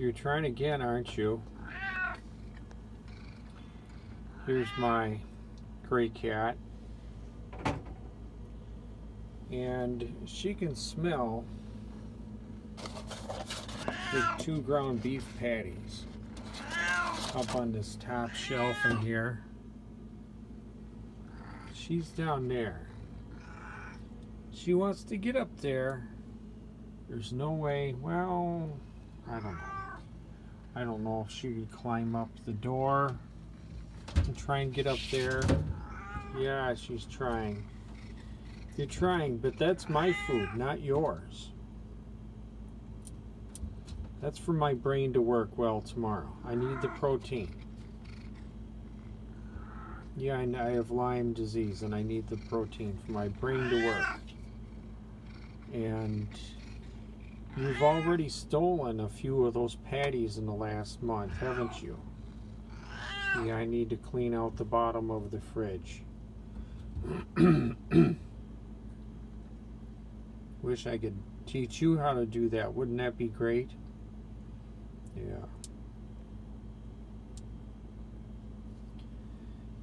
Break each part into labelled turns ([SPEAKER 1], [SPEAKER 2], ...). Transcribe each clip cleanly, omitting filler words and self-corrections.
[SPEAKER 1] You're trying again, aren't you? Here's my gray cat. And she can smell the 2 ground beef patties up on this top shelf in here. She's down there. She wants to get up there. There's no way. Well, I don't know. I don't know if she could climb up the door and try and get up there. Yeah, she's trying. You're trying, but that's my food, not yours. That's for my brain to work well tomorrow. I need the protein. Yeah, I have Lyme disease and I need the protein for my brain to work. And you've already stolen a few of those patties in the last month, haven't you? Yeah, I need to clean out the bottom of the fridge. Wish I could teach you how to do that. Wouldn't that be great? Yeah.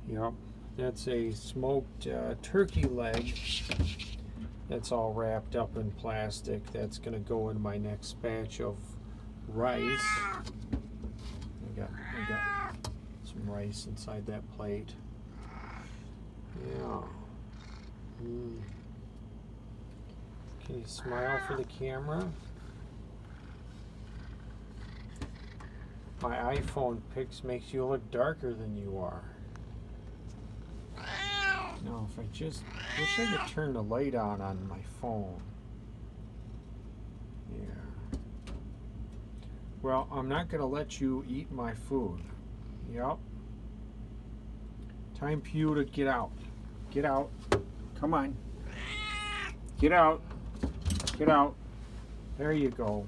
[SPEAKER 1] Yep. That's a smoked turkey leg. That's all wrapped up in plastic. That's going to go in my next batch of rice. I got some rice inside that plate. Yeah. Can you smile for the camera? My iPhone makes you look darker than you are. No, if I just wish I could turn the light on my phone. Yeah. Well, I'm not going to let you eat my food. Yep. Time for you to get out. Get out. Come on. Get out. Get out. There you go.